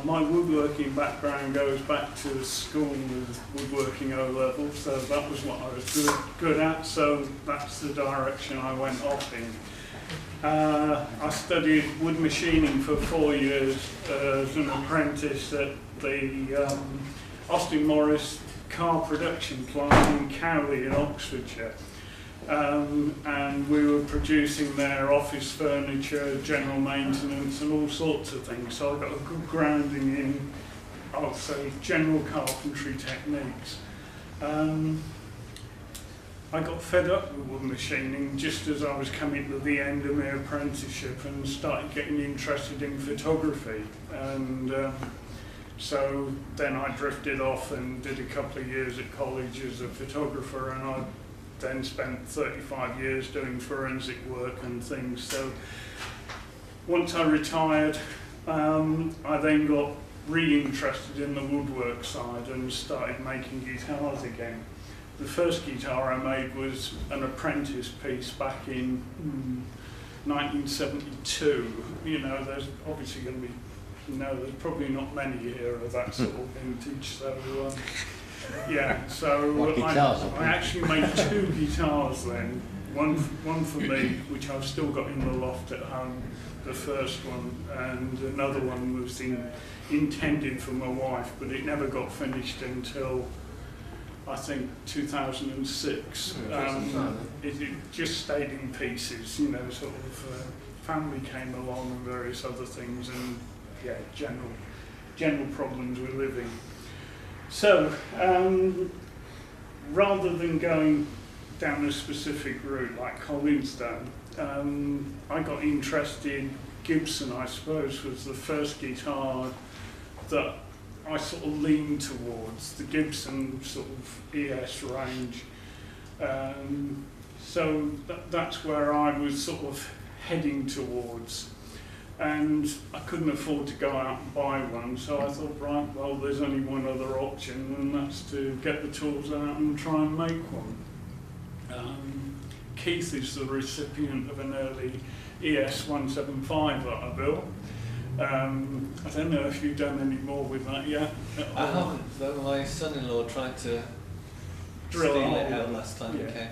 My woodworking background goes back to school with woodworking O-level, so that was what I was good at, so that's the direction I went off in. I studied wood machining for 4 years as an apprentice at the Austin Morris car production plant in Cowley in Oxfordshire. And we were producing their office furniture, general maintenance and all sorts of things. So I got a good grounding in, I'll say, general carpentry techniques. I got fed up with wood machining just as I was coming to the end of my apprenticeship and started getting interested in photography. And so then I drifted off and did a couple of years at college as a photographer, and I then spent 35 years doing forensic work and things. So once I retired, I then got re-interested in the woodwork side and started making guitars again. The first guitar I made was an apprentice piece back in 1972. You know, there's obviously going to be, there's probably not many here of that sort of vintage. So yeah, so I actually made 2 guitars then. One for me, which I've still got in the loft at home, the first one, and another one was intended for my wife, but it never got finished until I think 2006. It just stayed in pieces, you know, sort of family came along and various other things, and yeah, general problems with living. So, rather than going down a specific route like Colin's done, I got interested. Gibson, I suppose, was the first guitar that I sort of leaned towards, the Gibson sort of ES range. So that's where I was sort of heading towards. And I couldn't afford to go out and buy one, so I thought, right, well, there's only one other option, and that's to get the tools out and try and make one. Keith is the recipient of an early ES 175 that I built. I don't know if you've done any more with that yet. I haven't, though my son-in-law tried to steal it out last time he came here.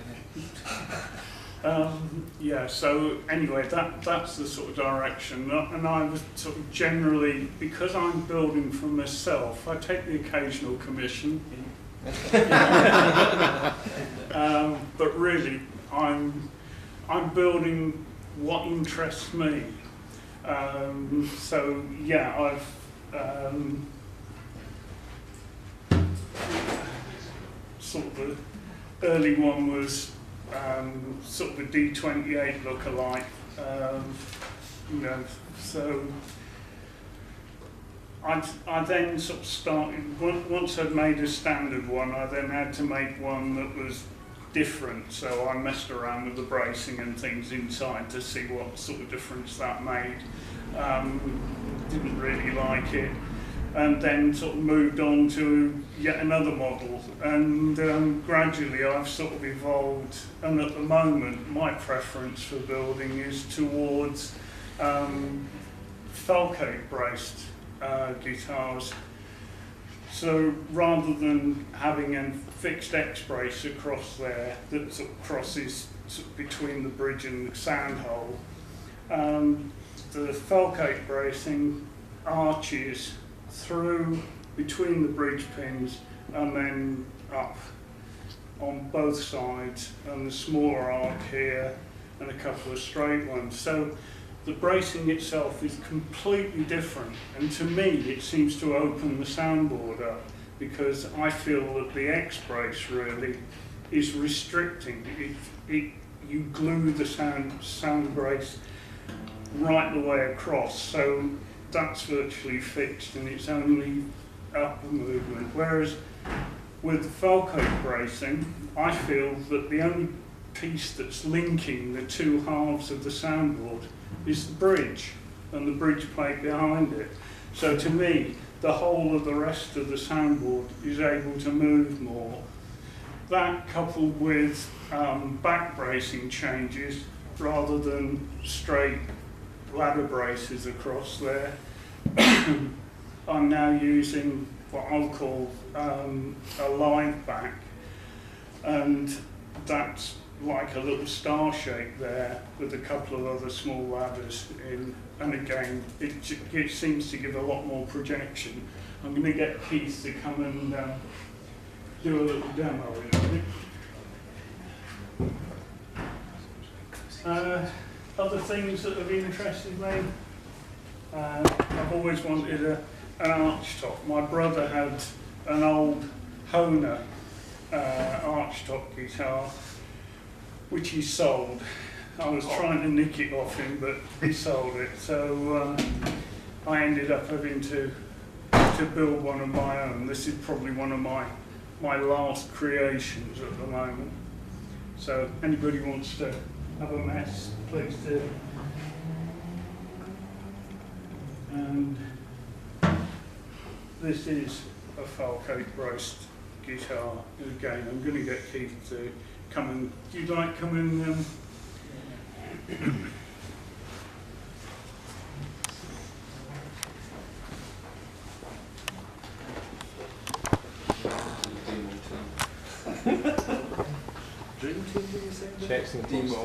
Yeah, so anyway, that's the sort of direction, and I was sort of generally, because I'm building for myself, I take the occasional commission, but really I'm building what interests me. So yeah, I've sort of the early one was sort of a D28 look-alike, you know, so I then sort of started, once I'd made a standard one, I then had to make one that was different, so I messed around with the bracing and things inside to see what sort of difference that made. Didn't really like it, and then sort of moved on to yet another model, and gradually I've sort of evolved, and at the moment my preference for building is towards Falcate braced guitars. So rather than having a fixed X brace across there that sort of crosses sort of between the bridge and the sound hole, the Falcate bracing arches through between the bridge pins and then up on both sides, and the smaller arc here and a couple of straight ones. So the bracing itself is completely different, and to me it seems to open the soundboard up, because I feel that the X brace really is restricting. You glue the sound brace right the way across, so that's virtually fixed and it's only up movement. Whereas with the Falcate bracing, I feel that the only piece that's linking the two halves of the soundboard is the bridge and the bridge plate behind it. So to me, the whole of the rest of the soundboard is able to move more. That coupled with back bracing changes rather than straight ladder braces across there. I'm now using what I'll call a live back, and that's like a little star shape there with a couple of other small ladders in, and again it seems to give a lot more projection. I'm going to get Keith to come and do a little demo with it. Other things that have interested me, I've always wanted an arch top. My brother had an old Hohner arch top guitar, which he sold. I was trying to nick it off him, but he sold it. So I ended up having to build one of my own. This is probably one of my last creations at the moment. So anybody wants to have a mess, please do. And this is a Falcate braced guitar. Again, I'm going to get Keith to come and, do you like come and Dream team, did you say? Check some demo.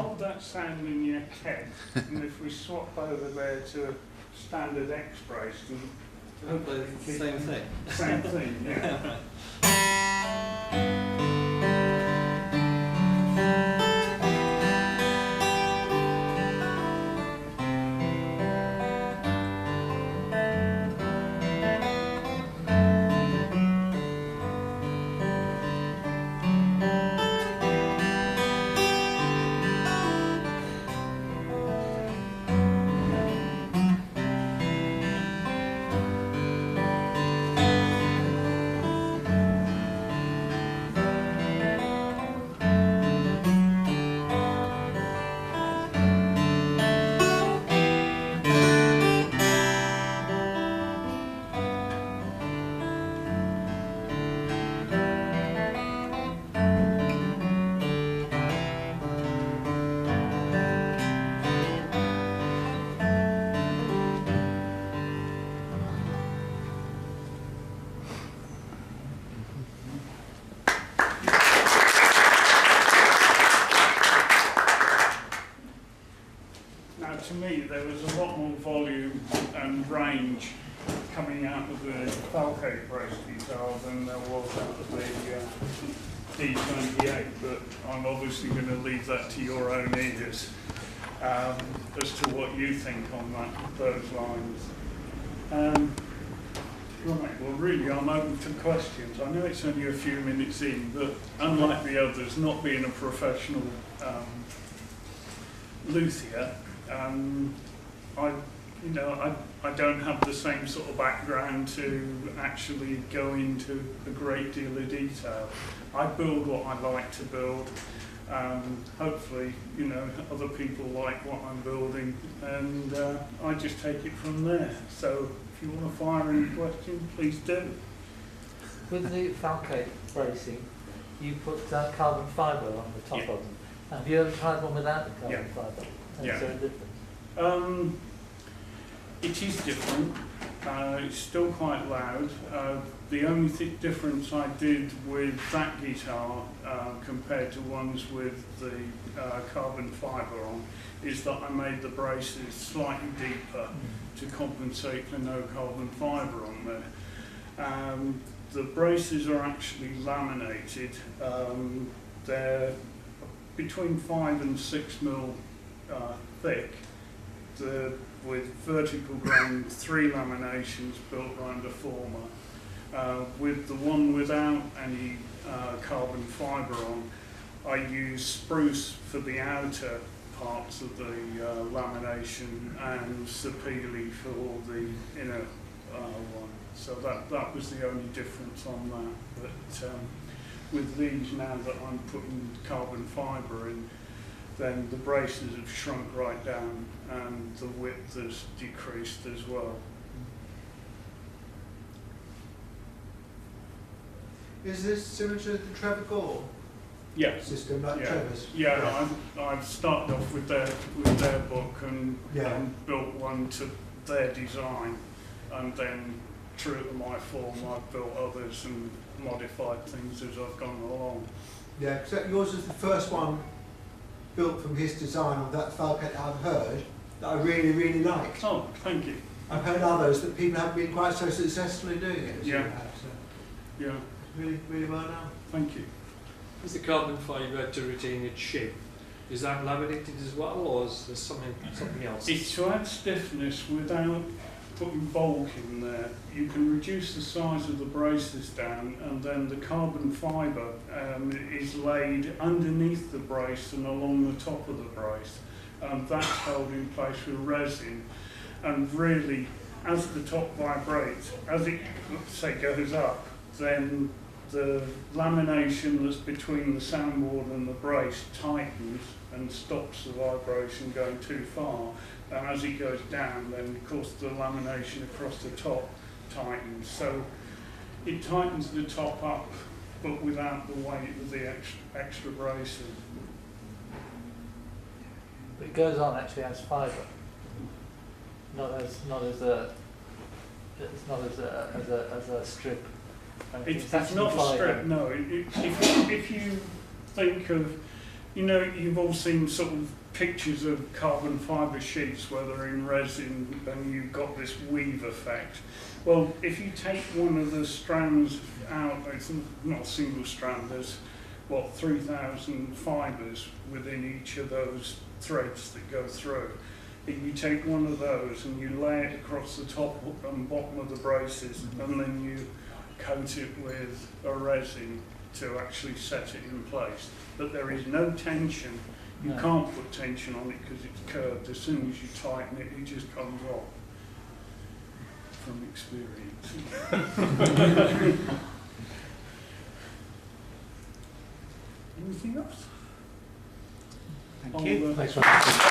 hold that sound in your head, and if we swap over there to a standard X brace, and Hopefully it's the same thing. same thing, yeah. To me, there was a lot more volume and range coming out of the Falcate brace guitar than there was out of the D28, but I'm obviously going to leave that to your own ears as to what you think on those lines. Right, well really I'm open to questions. I know it's only a few minutes in, but unlike the others, not being a professional luthier, I don't have the same sort of background to actually go into a great deal of detail. I build what I like to build. Hopefully, other people like what I'm building, and I just take it from there. So if you want to fire any questions, please do. With the Falcate bracing, you put carbon fibre on the top of them. Have you ever tried one without the carbon fibre? Is there a difference? It is different. It's still quite loud. The only difference I did with that guitar compared to ones with the carbon fibre on is that I made the braces slightly deeper to compensate for no carbon fibre on there. The braces are actually laminated. They're between 5 and 6 mil thick. With vertical grain, 3 laminations built around a former. With the one without any carbon fibre on, I use spruce for the outer parts of the lamination and sapele for all the inner one. So that was the only difference on that. But with these, now that I'm putting carbon fibre in, then the braces have shrunk right down and the width has decreased as well. Is this similar to the Trevor Gore system, like Trevor's? Yeah, I've started off with their book and built one to their design, and then true to my form, I've built others and modified things as I've gone along. Yeah, because yours is the first one built from his design on that Falcate that I've heard that I really, really liked. Oh, thank you. I've heard others that people haven't been quite so successful in doing it as you have. So Yeah. really, really well done. Thank you. Is the carbon fibre to retain its shape? Is that laminated as well, or is there something else? It's to add stiffness without putting bulk in there. You can reduce the size of the braces down, and then the carbon fibre is laid underneath the brace and along the top of the brace. That's held in place with resin, and really, as the top vibrates, as it, say, goes up, then the lamination that's between the soundboard and the brace tightens and stops the vibration going too far. And as it goes down, then of course the lamination across the top tightens. So it tightens the top up, but without the weight of the extra bracing. But it goes on actually as fibre, not as a strip. It's not a strip, no. If you think of, you know, you've all seen sort of pictures of carbon fibre sheets where they're in resin and you've got this weave effect. Well, if you take one of the strands out, it's not a single strand, there's, what, 3,000 fibres within each of those threads that go through. If you take one of those and you lay it across the top and bottom of the braces, and then you coat it with a resin to actually set it in place. But there is no tension. You can't put tension on it because it's curved. As soon as you tighten it, it just comes off. From experience. Anything else? Thank you. Thanks very much.